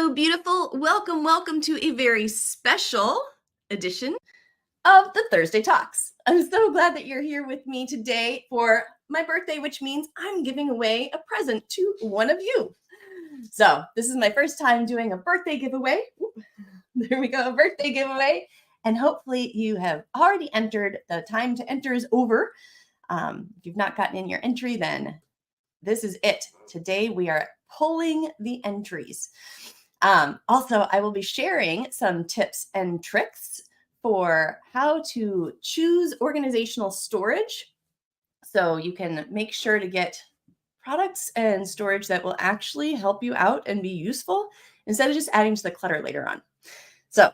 Hello, beautiful. Welcome to a very special edition of the Thursday Talks. I'm so glad that you're here with me today for my birthday, which means I'm giving away a present to one of you. So this is my first time doing a birthday giveaway. There we go, a birthday giveaway. And hopefully you have already entered. The time to enter is over. If you've not gotten in your entry, then this is it. Today we are pulling the entries. Also, I will be sharing some tips and tricks for how to choose organizational storage so you can make sure to get products and storage that will actually help you out and be useful instead of just adding to the clutter later on. So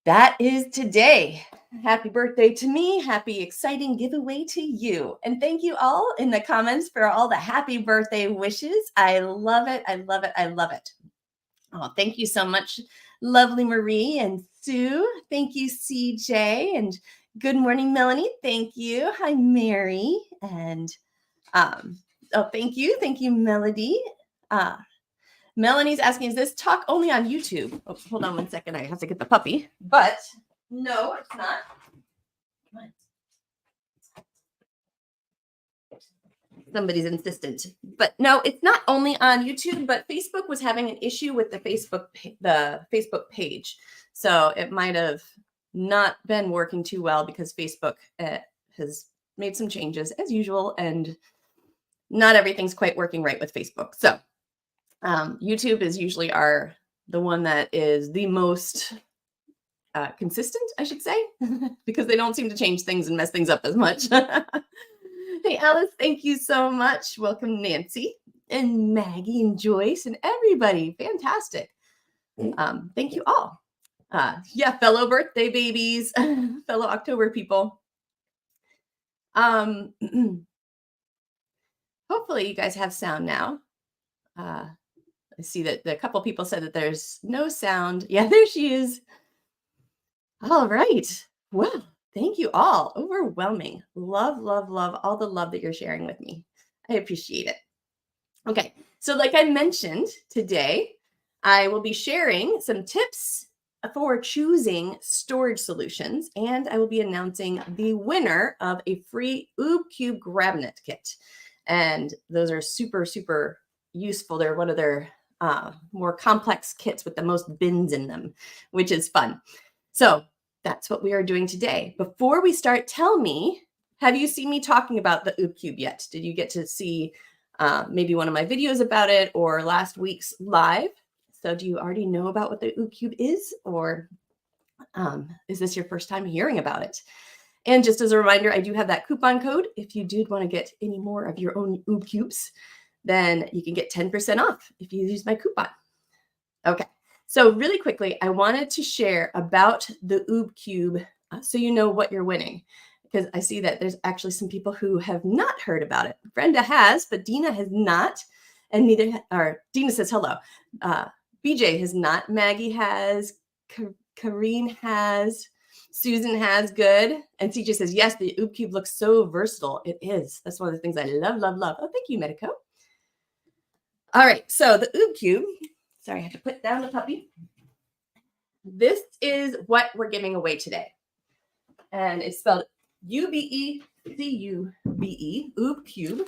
that is today. Happy birthday to me. Happy, exciting giveaway to you. And thank you all in the comments for all the happy birthday wishes. I love it. I love it. I love it. Oh, thank you so much, lovely Marie and Sue. Thank you, CJ. And good morning, Melanie. Thank you. Hi, Mary. And thank you. Thank you, Melody. Melanie's asking, is this talk only on YouTube? Oh, hold on one second. I have to get the puppy. But no, it's not. Come on. Somebody's insistent. But no, it's not only on YouTube, but Facebook was having an issue with the Facebook page. So it might have not been working too well because Facebook has made some changes as usual, and not everything's quite working right with Facebook. So YouTube is usually the one that is the most consistent, I should say, because they don't seem to change things and mess things up as much. Hey, Alice, thank you so much. Welcome, Nancy and Maggie and Joyce and everybody. Fantastic. Thank you all. Yeah, fellow birthday babies, fellow October people. Hopefully you guys have sound now. I see that a couple people said that there's no sound. Yeah, there she is. All right. Well, thank you all. Overwhelming. Love, love, love all the love that you're sharing with me. I appreciate it. Okay. So like I mentioned today, I will be sharing some tips for choosing storage solutions, and I will be announcing the winner of a free UbeCube GrabNet kit. And those are super, super useful. They're one of their more complex kits with the most bins in them, which is fun. So that's what we are doing today. Before we start, tell me, have you seen me talking about the UbeCube yet? Did you get to see maybe one of my videos about it or last week's live? So do you already know about what the UbeCube is, or is this your first time hearing about it? And just as a reminder, I do have that coupon code. If you did want to get any more of your own UbeCubes, then you can get 10% off if you use my coupon. Okay, so really quickly, I wanted to share about the UbeCube so you know what you're winning, because I see that there's actually some people who have not heard about it. Brenda has, but Dina has not, and Dina says hello. BJ has not, Maggie has, Kareen has, Susan has, good. And CJ says, yes, the UbeCube looks so versatile. It is. That's one of the things I love, love, love. Oh, thank you, Medico. All right, so the UbeCube, sorry, I have to put down the puppy. This is what we're giving away today. And it's spelled UBECUBE, UbeCube.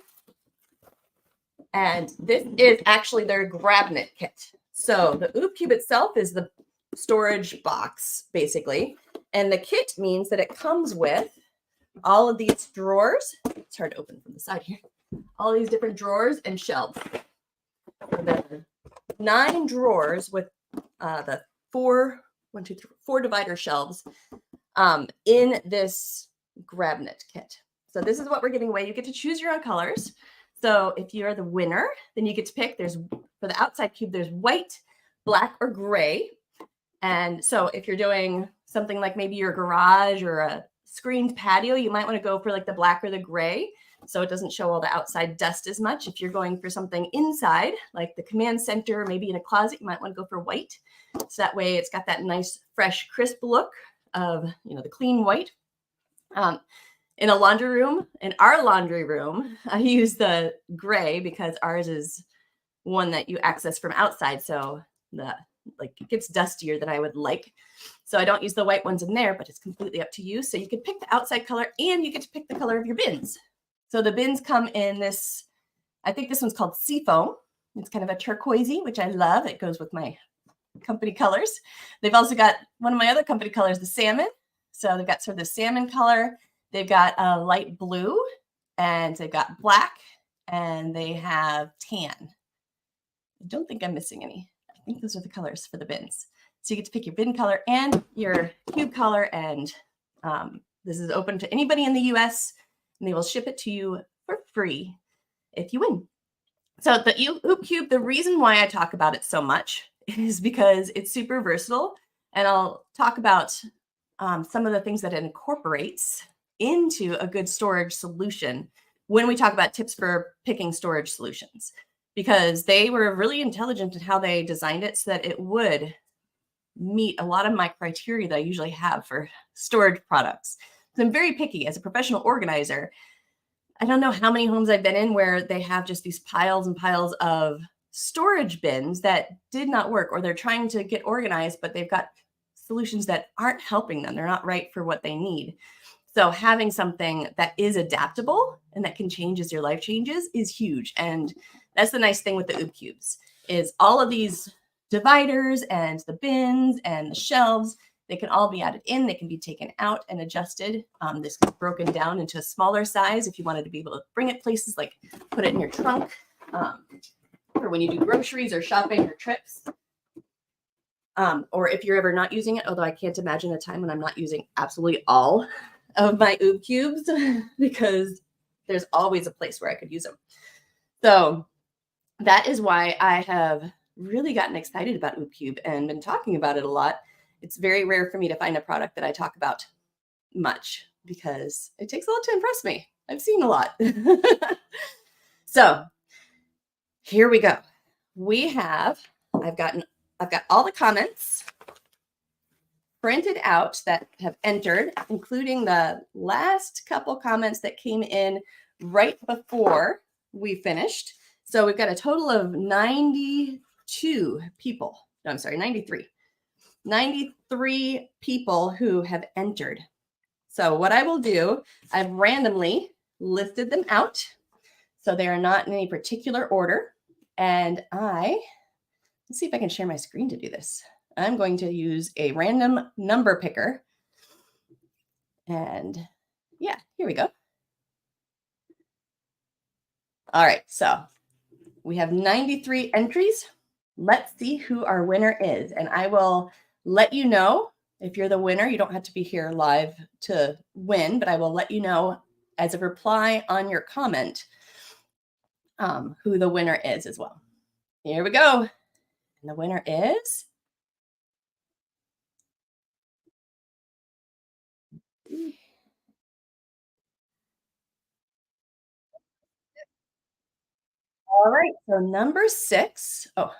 And this is actually their GrabNet kit. So the UbeCube itself is the storage box, basically. And the kit means that it comes with all of these drawers. It's hard to open from the side here. All these different drawers and shelves. The 9 drawers with the 4 divider shelves in this GrabNet kit. So this is what we're giving away. You get to choose your own colors. So if you're the winner, then you get to pick. For the outside cube, there's white, black, or gray. And so if you're doing something like maybe your garage or a screened patio, you might want to go for like the black or the gray, so it doesn't show all the outside dust as much. If you're going for something inside, like the command center, maybe in a closet, you might want to go for white. So that way it's got that nice, fresh, crisp look of, the clean white. In a laundry room, in our laundry room, I use the gray because ours is one that you access from outside. So like it gets dustier than I would like. So I don't use the white ones in there, but it's completely up to you. So you can pick the outside color and you get to pick the color of your bins. So the bins come in this, I think this one's called Seafoam. It's kind of a turquoisey, which I love. It goes with my company colors. They've also got one of my other company colors, the salmon. So they've got sort of the salmon color. They've got a light blue, and they've got black, and they have tan. I don't think I'm missing any. I think those are the colors for the bins. So you get to pick your bin color and your cube color, and this is open to anybody in the US, and they will ship it to you for free if you win. So the UbeCube, the reason why I talk about it so much is because it's super versatile, and I'll talk about some of the things that it incorporates into a good storage solution when we talk about tips for picking storage solutions, because they were really intelligent in how they designed it so that it would meet a lot of my criteria that I usually have for storage products. So I'm very picky as a professional organizer. I don't know how many homes I've been in where they have just these piles and piles of storage bins that did not work, or they're trying to get organized, but they've got solutions that aren't helping them. They're not right for what they need. So having something that is adaptable and that can change as your life changes is huge. And that's the nice thing with the UbeCubes is all of these dividers and the bins and the shelves, they can all be added in. They can be taken out and adjusted. This can be broken down into a smaller size if you wanted to be able to bring it places, like put it in your trunk or when you do groceries or shopping or trips. Or if you're ever not using it, although I can't imagine a time when I'm not using absolutely all of my UbeCubes because there's always a place where I could use them. So that is why I have really gotten excited about UbeCube and been talking about it a lot. It's very rare for me to find a product that I talk about much because it takes a lot to impress me. I've seen a lot. So here we go. I've got all the comments printed out that have entered, including the last couple comments that came in right before we finished. So we've got a total of 92 people. No, I'm sorry, 93. 93 people who have entered. So what I will do, I've randomly listed them out. So they are not in any particular order. And let's see if I can share my screen to do this. I'm going to use a random number picker. And yeah, here we go. All right, so we have 93 entries. Let's see who our winner is. And I will let you know if you're the winner. You don't have to be here live to win, but I will let you know as a reply on your comment who the winner is as well. Here we go. And the winner is all right. So number 6. Oh,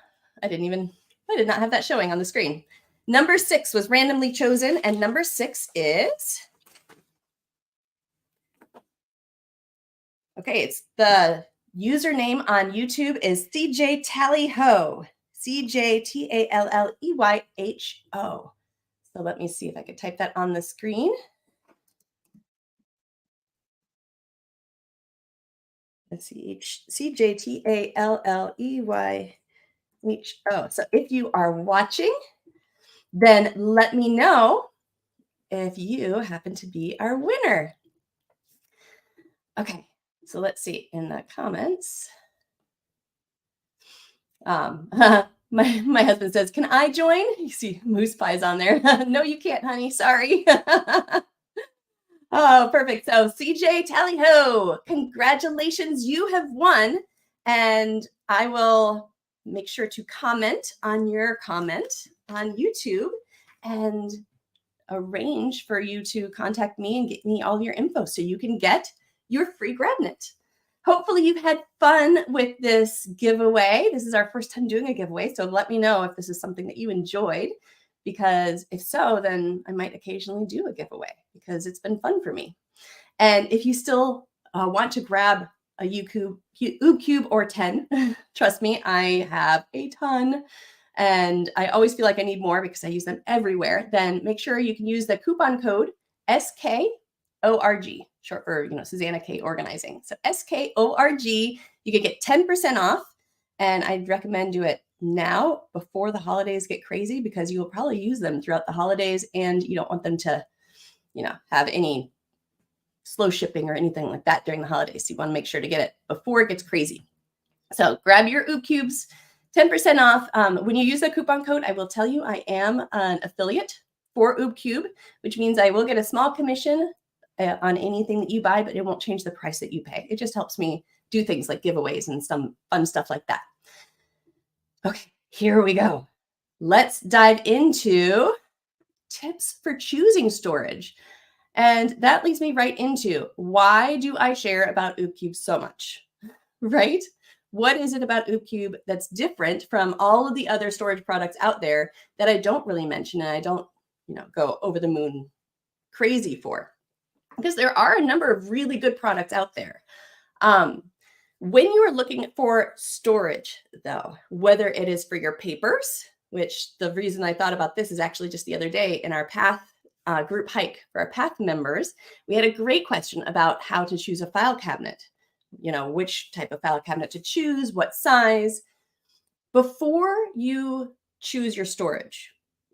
I did not have that showing on the screen. Number 6 was randomly chosen, and number 6 is, okay, it's the username on YouTube is CJ Tallyho, CJTALLEYHO. So let me see if I could type that on the screen. Let's see, CJTALLEYHO. So if you are watching, then let me know if you happen to be our winner. Okay, so let's see in the comments. My husband says, "Can I join?" You see moose pies on there. No, you can't, honey. Sorry. Oh, perfect. So CJ Tallyho, congratulations. You have won. And I will make sure to comment on your comment on YouTube and arrange for you to contact me and get me all of your info so you can get your free GrabNet. Hopefully you've had fun with this giveaway. This is our first time doing a giveaway, so let me know if this is something that you enjoyed, because if so, then I might occasionally do a giveaway because it's been fun for me. And if you still want to grab a UbeCube or 10, trust me, I have a ton. and I always feel like I need more because I use them everywhere, then make sure you can use the coupon code SKORG, short for, Suzanna Kaye Organizing. So SKORG, you can get 10% off, and I'd recommend do it now before the holidays get crazy, because you will probably use them throughout the holidays, and you don't want them to, have any slow shipping or anything like that during the holidays. So you want to make sure to get it before it gets crazy. So grab your UbeCubes, 10% off. When you use the coupon code, I will tell you I am an affiliate for UbeCube, which means I will get a small commission on anything that you buy, but it won't change the price that you pay. It just helps me do things like giveaways and some fun stuff like that. Okay, here we go. Let's dive into tips for choosing storage. And that leads me right into, why do I share about UbeCube so much, right? What is it about UbeCube that's different from all of the other storage products out there that I don't really mention and I don't, go over the moon crazy for? Because there are a number of really good products out there. When you are looking for storage, though, whether it is for your papers, which the reason I thought about this is actually just the other day in our Path group hike for our Path members, we had a great question about how to choose a file cabinet, which type of file cabinet to choose, what size. Before you choose your storage,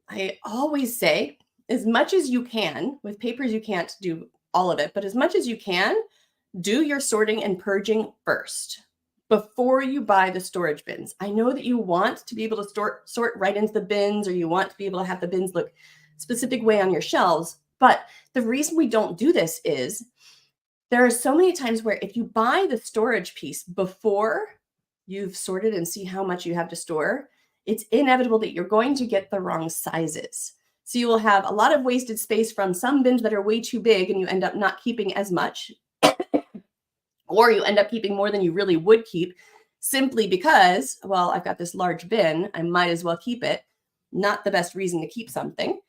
I always say, as much as you can, with papers, you can't do all of it, but as much as you can, do your sorting and purging first before you buy the storage bins. I know that you want to be able to sort right into the bins, or you want to be able to have the bins look specific way on your shelves. But the reason we don't do this is there are so many times where if you buy the storage piece before you've sorted and see how much you have to store, it's inevitable that you're going to get the wrong sizes. So you will have a lot of wasted space from some bins that are way too big, and you end up not keeping as much, or you end up keeping more than you really would keep, simply because, well, I've got this large bin, I might as well keep it. Not the best reason to keep something.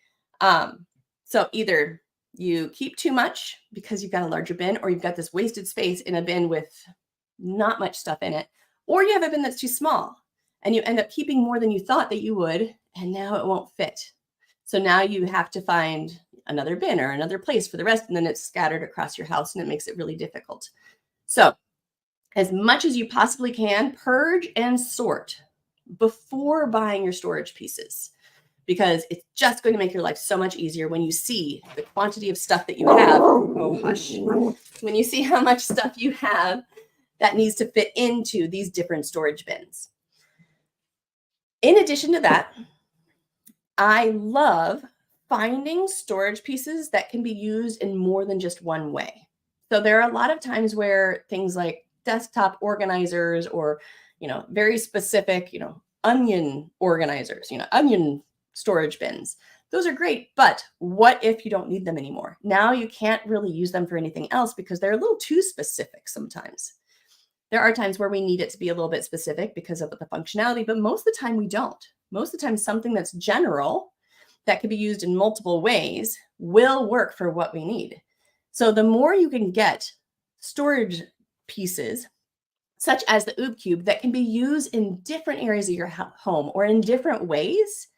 So either you keep too much because you've got a larger bin, or you've got this wasted space in a bin with not much stuff in it, or you have a bin that's too small and you end up keeping more than you thought that you would, and now it won't fit. So now you have to find another bin or another place for the rest, and then it's scattered across your house, and it makes it really difficult. So as much as you possibly can, purge and sort before buying your storage pieces, because it's just going to make your life so much easier when you see the quantity of stuff that you have. Oh, hush. When you see how much stuff you have that needs to fit into these different storage bins. In addition to that, I love finding storage pieces that can be used in more than just one way. So there are a lot of times where things like desktop organizers, or, very specific, onion organizers, onion storage bins. Those are great, but what if you don't need them anymore? Now you can't really use them for anything else because they're a little too specific sometimes. There are times where we need it to be a little bit specific because of the functionality, but most of the time we don't. Most of the time, something that's general that could be used in multiple ways will work for what we need. So the more you can get storage pieces, such as the UbeCube, that can be used in different areas of your home or in different ways,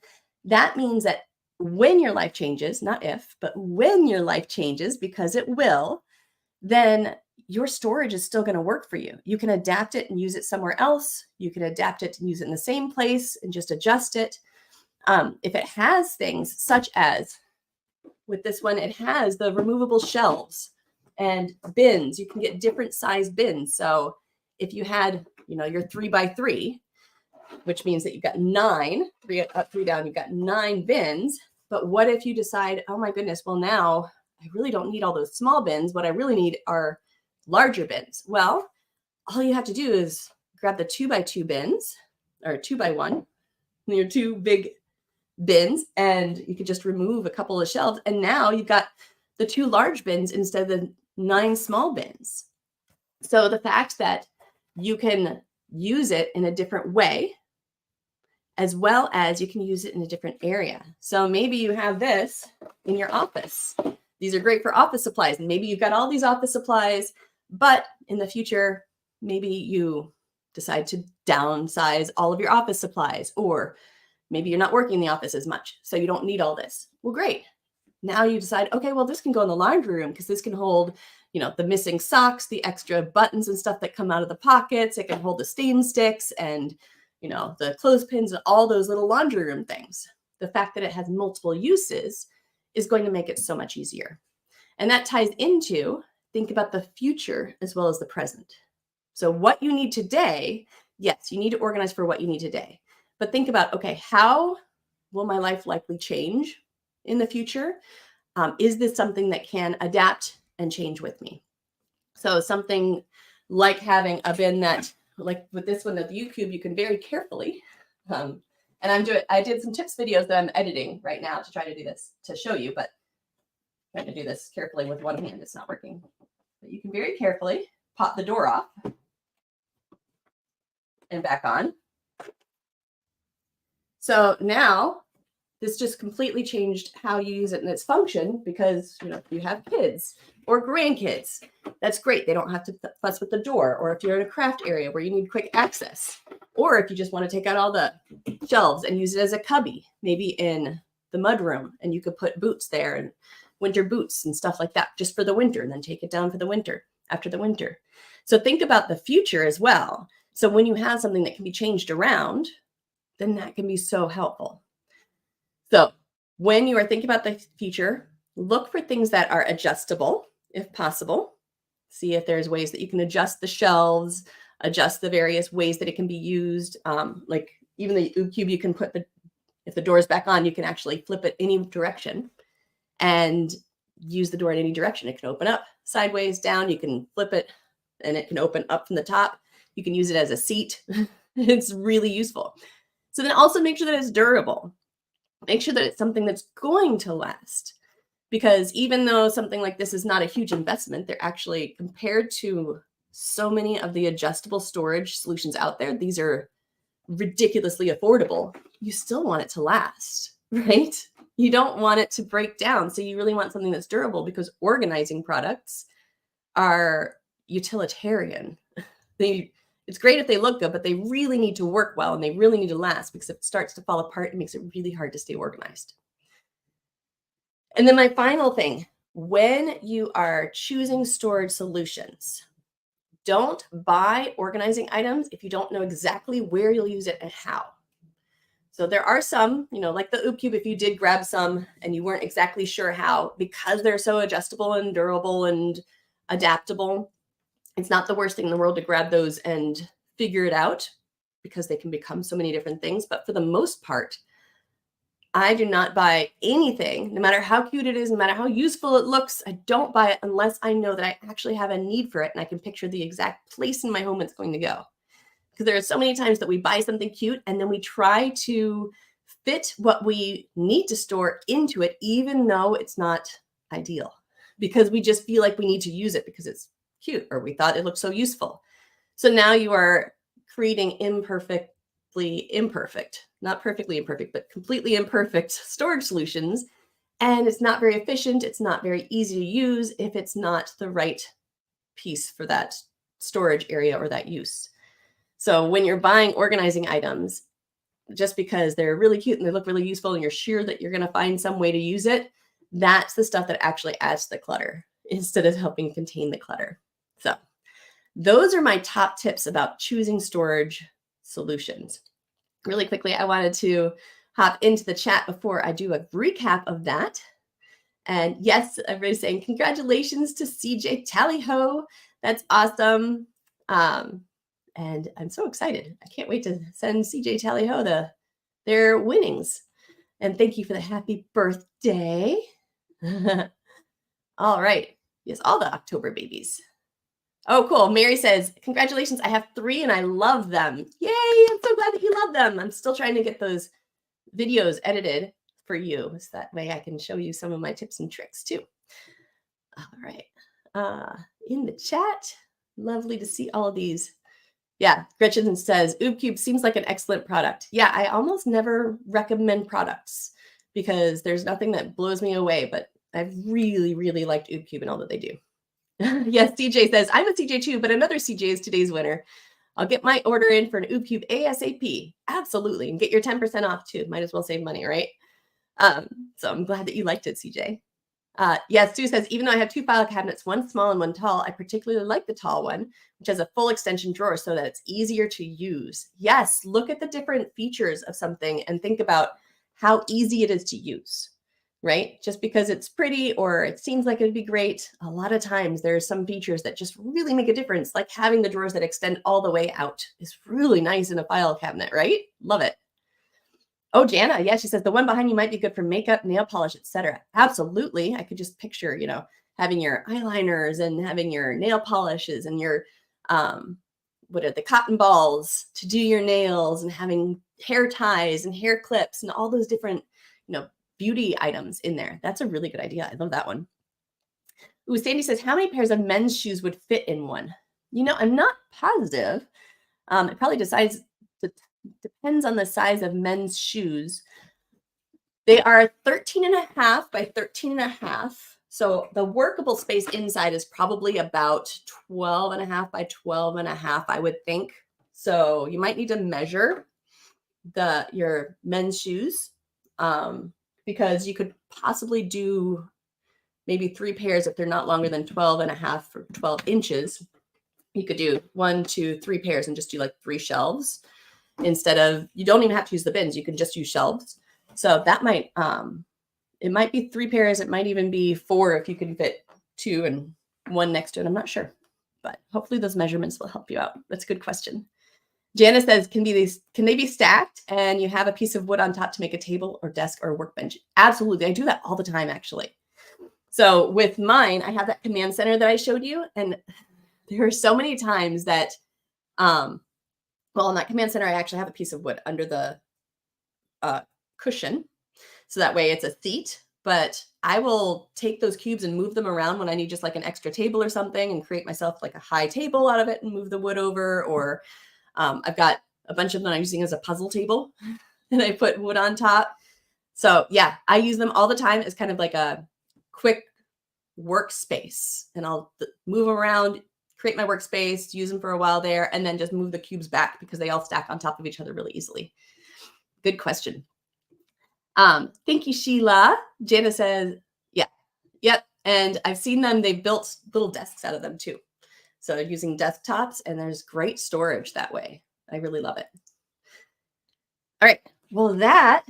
that means that when your life changes, not if, but when your life changes, because it will, then your storage is still going to work for you. You can adapt it and use it somewhere else. You can adapt it and use it in the same place and just adjust it. If it has things such as, with this one, it has the removable shelves and bins. You can get different size bins. So if you had, your 3x3, which means that you've got 9, 3 up, 3 down, you've got 9 bins. But what if you decide, oh my goodness, well, now I really don't need all those small bins. What I really need are larger bins. Well, all you have to do is grab the 2x2 bins, or 2x1, your 2 big bins, and you could just remove a couple of shelves. And now you've got the 2 large bins instead of the 9 small bins. So the fact that you can use it in a different way, as well as you can use it in a different area. So maybe you have this in your office. These are great for office supplies. And maybe you've got all these office supplies, but in the future, maybe you decide to downsize all of your office supplies, or Maybe you're not working in the office as much, so you don't need all this. Well, great. Now you decide, okay, well, this can go in the laundry room because this can hold, the missing socks, the extra buttons and stuff that come out of the pockets. It can hold the stain sticks and, the clothespins and all those little laundry room things. The fact that it has multiple uses is going to make it so much easier. And that ties into, think about the future as well as the present. So what you need today, yes, you need to organize for what you need today. But think about, okay, how will my life likely change in the future? Is this something that can adapt and change with me? So something like having a bin that, like with this one of the UbeCube, you can very carefully, and I did some tips videos that I'm editing right now to try to do this, to show you, but I'm trying to do this carefully with one hand. It's not working. But you can very carefully pop the door off and back on. So now this just completely changed how you use it and its function because, if you have kids or grandkids, that's great. They don't have to fuss with the door. Or if you're in a craft area where you need quick access, or if you just want to take out all the shelves and use it as a cubby, maybe in the mud room, and you could put boots there and winter boots and stuff like that just for the winter, and then take it down for the winter after the winter. So think about the future as well. So when you have something that can be changed around, then that can be so helpful. So when you are thinking about the future, look for things that are adjustable, if possible. See if there's ways that you can adjust the shelves, adjust the various ways that it can be used. Like even the UbeCube, you can if the door is back on, you can actually flip it any direction and use the door in any direction. It can open up sideways, down. You can flip it and it can open up from the top. You can use it as a seat. It's really useful. So then also make sure that it's durable. Make sure that it's something that's going to last. Because even though something like this is not a huge investment, they're actually, compared to so many of the adjustable storage solutions out there, these are ridiculously affordable. You still want it to last, right? You don't want it to break down. So you really want something that's durable, because organizing products are utilitarian. It's great if they look good, but they really need to work well and they really need to last, because if it starts to fall apart, it makes it really hard to stay organized. And then my final thing, when you are choosing storage solutions, don't buy organizing items if you don't know exactly where you'll use it and how. So there are some, like the UbeCube, if you did grab some and you weren't exactly sure how, because they're so adjustable and durable and adaptable, it's not the worst thing in the world to grab those and figure it out, because they can become so many different things. But for the most part, I do not buy anything, no matter how cute it is, no matter how useful it looks. I don't buy it unless I know that I actually have a need for it and I can picture the exact place in my home it's going to go. Because there are so many times that we buy something cute and then we try to fit what we need to store into it, even though it's not ideal, because we just feel like we need to use it because it's cute or we thought it looked so useful. So now you are creating not perfectly imperfect, but completely imperfect storage solutions. And it's not very efficient. It's not very easy to use if it's not the right piece for that storage area or that use. So when you're buying organizing items, just because they're really cute and they look really useful and you're sure that you're going to find some way to use it, that's the stuff that actually adds to the clutter instead of helping contain the clutter. So those are my top tips about choosing storage solutions. Really quickly, I wanted to hop into the chat before I do a recap of that. And yes, everybody's saying congratulations to CJ Tallyho. That's awesome. And I'm so excited. I can't wait to send CJ Tallyho their winnings. And thank you for the happy birthday. All right. Yes, all the October babies. Oh, cool. Mary says, congratulations. I have 3 and I love them. Yay. I'm so glad that you love them. I'm still trying to get those videos edited for you, so that way I can show you some of my tips and tricks too. All right. In the chat, lovely to see all of these. Yeah, Gretchen says, UbeCube seems like an excellent product. Yeah, I almost never recommend products because there's nothing that blows me away, but I've really, really liked UbeCube and all that they do. Yes, CJ says, I'm a CJ too, but another CJ is today's winner. I'll get my order in for an UbeCube ASAP. Absolutely. And get your 10% off too. Might as well save money, right? So I'm glad that you liked it, CJ. Yes, Sue says, even though I have 2 file cabinets, one small and one tall, I particularly like the tall one, which has a full extension drawer so that it's easier to use. Yes, look at the different features of something and think about how easy it is to use, right? Just because it's pretty or it seems like it'd be great, a lot of times there's some features that just really make a difference, like having the drawers that extend all the way out is really nice in a file cabinet, right? Love it. Oh, Jana, yeah, she says the one behind you might be good for makeup, nail polish, etc. Absolutely. I could just picture, having your eyeliners and having your nail polishes and your what are the cotton balls to do your nails and having hair ties and hair clips and all those different, beauty items in there. That's a really good idea. I love that one. Ooh, Sandy says, how many pairs of men's shoes would fit in one? I'm not positive. It probably depends on the size of men's shoes. They are 13 and a half by 13 and a half. So the workable space inside is probably about 12 and a half by 12 and a half, I would think. So you might need to measure your men's shoes because you could possibly do maybe 3 pairs if they're not longer than 12 and a half or 12 inches. You could do 1, 2, 3 pairs and just do like 3 shelves instead of, you don't even have to use the bins. You can just use shelves. So that might, it might be 3 pairs. It might even be 4 if you can fit 2 and 1 next to it. I'm not sure, but hopefully those measurements will help you out. That's a good question. Janice says, can they be stacked and you have a piece of wood on top to make a table or desk or workbench? Absolutely. I do that all the time, actually. So with mine, I have that command center that I showed you. And there are so many times that, well, in that command center, I actually have a piece of wood under the cushion. So that way it's a seat, but I will take those cubes and move them around when I need just like an extra table or something and create myself like a high table out of it and move the wood over. Or I've got a bunch of them I'm using as a puzzle table and I put wood on top. So yeah, I use them all the time as kind of like a quick workspace, and I'll move them around, create my workspace, use them for a while there, and then just move the cubes back because they all stack on top of each other really easily. Good question. Thank you, Sheila. Jana says, yeah, yep. And I've seen them, they've built little desks out of them too. So using desktops, and there's great storage that way. I really love it. All right, well, that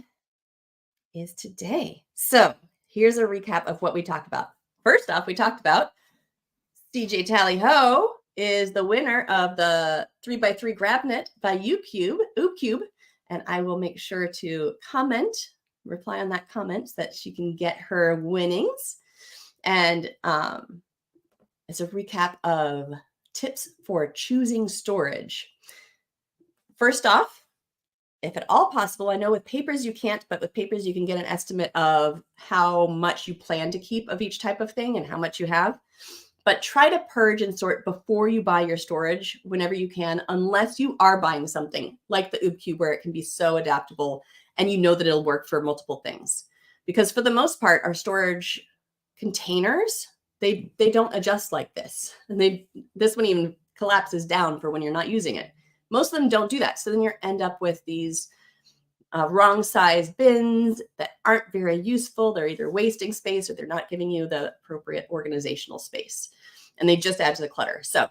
is today. So here's a recap of what we talked about. First off, we talked about CJ Tally Ho is the winner of the 3x3 grab knit by UbeCube. And I will make sure to reply on that comment so that she can get her winnings. And it's a recap of tips for choosing storage. First off, if at all possible, I know with papers you can't, but with papers you can get an estimate of how much you plan to keep of each type of thing and how much you have. But try to purge and sort before you buy your storage whenever you can, unless you are buying something like the UbeCube where it can be so adaptable and you know that it'll work for multiple things. Because for the most part, our storage containers, they don't adjust like this. And this one even collapses down for when you're not using it. Most of them don't do that. So then you end up with these wrong size bins that aren't very useful. They're either wasting space or they're not giving you the appropriate organizational space. And they just add to the clutter. So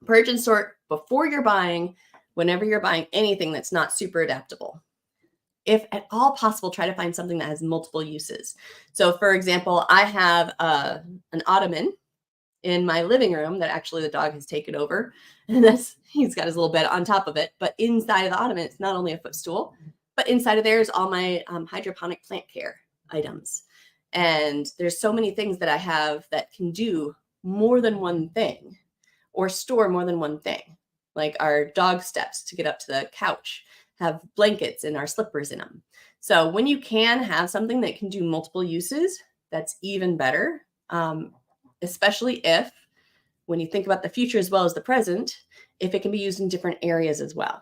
purge and sort before you're buying, whenever you're buying anything that's not super adaptable. If at all possible, try to find something that has multiple uses. So for example, I have an ottoman in my living room that actually the dog has taken over. And he's got his little bed on top of it. But inside of the ottoman, it's not only a footstool, but inside of there is all my hydroponic plant care items. And there's so many things that I have that can do more than one thing or store more than one thing. Like our dog steps to get up to the couch have blankets and our slippers in them. So when you can have something that can do multiple uses, that's even better. Especially if, when you think about the future as well as the present, if it can be used in different areas as well.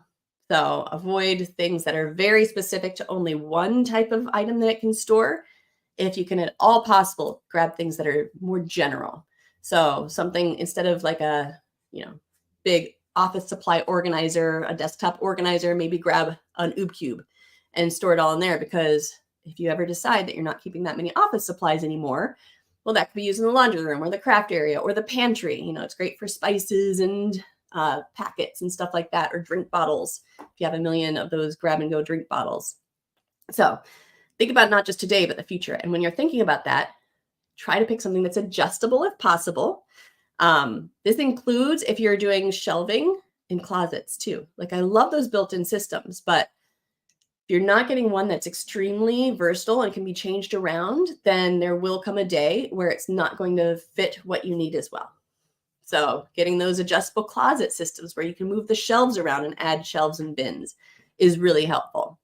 So avoid things that are very specific to only one type of item that it can store. If you can at all possible, grab things that are more general. So something instead of like a, big office supply organizer, a desktop organizer, maybe grab an UbeCube and store it all in there, because if you ever decide that you're not keeping that many office supplies anymore, well, that could be used in the laundry room or the craft area or the pantry. You know, it's great for spices and packets and stuff like that, or drink bottles. If you have a million of those grab and go drink bottles. So think about not just today, but the future. And when you're thinking about that, try to pick something that's adjustable if possible. This includes if you're doing shelving in closets too. Like, I love those built-in systems, but if you're not getting one that's extremely versatile and can be changed around, then there will come a day where it's not going to fit what you need as well. So getting those adjustable closet systems where you can move the shelves around and add shelves and bins is really helpful.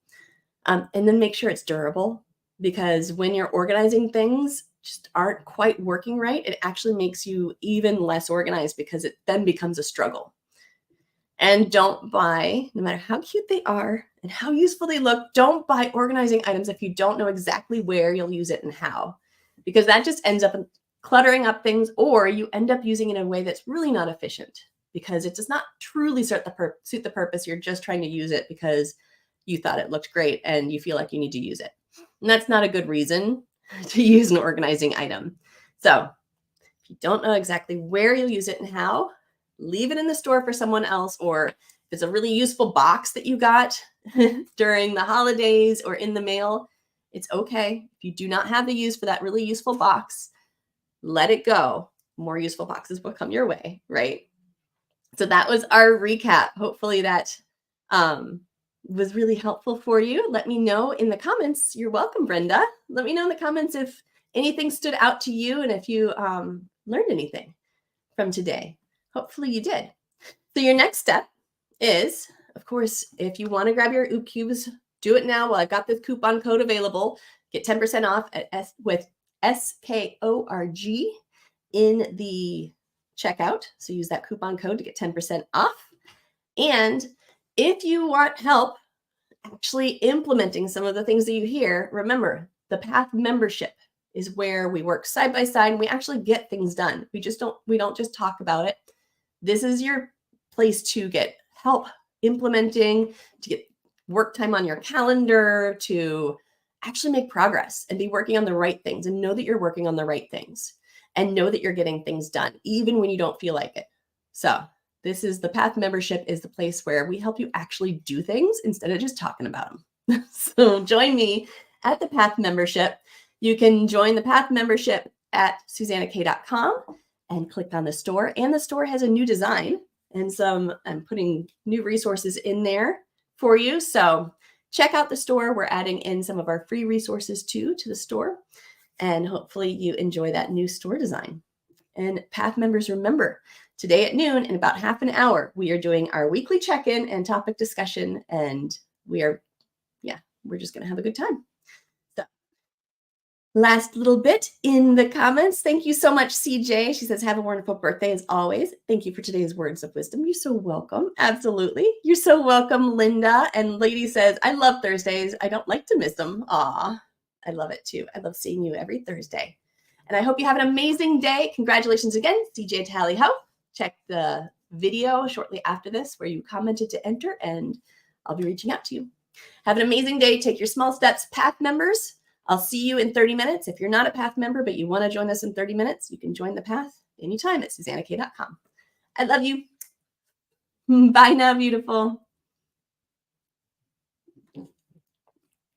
And then make sure it's durable, because when you're organizing things just aren't quite working right, it actually makes you even less organized, because it then becomes a struggle. And don't buy, no matter how cute they are and how useful they look, don't buy organizing items if you don't know exactly where you'll use it and how, because that just ends up cluttering up things, or you end up using it in a way that's really not efficient, because it does not truly suit the purpose. You're just trying to use it because you thought it looked great and you feel like you need to use it. And that's not a good reason to use an organizing item. So if you don't know exactly where you'll use it and how, leave it in the store for someone else. Or if it's a really useful box that you got during the holidays or in the mail, it's okay. If you do not have the use for that really useful box, let it go. More useful boxes will come your way, right? So that was our recap. Hopefully that was really helpful for you. Let me know in the comments. You're welcome, Brenda. Let me know in the comments if anything stood out to you and if you learned anything from today. Hopefully you did. So your next step is, of course, if you want to grab your UbeCubes, do it now while I've got this coupon code available. Get 10% off with SKORG in the checkout. So use that coupon code to get 10% off. And if you want help actually implementing some of the things that you hear, remember, the Path membership is where we work side by side and we actually get things done. We don't just talk about it. This is your place to get help implementing, to get work time on your calendar, to actually make progress and be working on the right things, and know that you're working on the right things, and know that you're getting things done, even when you don't feel like it. So this is the Path membership, is the place where we help you actually do things instead of just talking about them. So join me at the Path membership. You can join the Path membership at SuzannaKaye.com and click on the store. And the store has a new design and I'm putting new resources in there for you. So check out the store. We're adding in some of our free resources too to the store. And hopefully you enjoy that new store design. And Path members, remember, today at noon, in about half an hour, we are doing our weekly check-in and topic discussion. And we're just going to have a good time. So last little bit in the comments. Thank you so much, CJ. She says, have a wonderful birthday as always. Thank you for today's words of wisdom. You're so welcome. Absolutely. You're so welcome, Linda. And Lady says, I love Thursdays. I don't like to miss them. Aw, I love it too. I love seeing you every Thursday. And I hope you have an amazing day. Congratulations again, CJ Tally Ho. Check the video shortly after this where you commented to enter, and I'll be reaching out to you. Have an amazing day. Take your small steps, Path members. I'll see you in 30 minutes. If you're not a Path member, but you want to join us in 30 minutes, you can join the Path anytime at SuzannaKaye.com. I love you. Bye now, beautiful.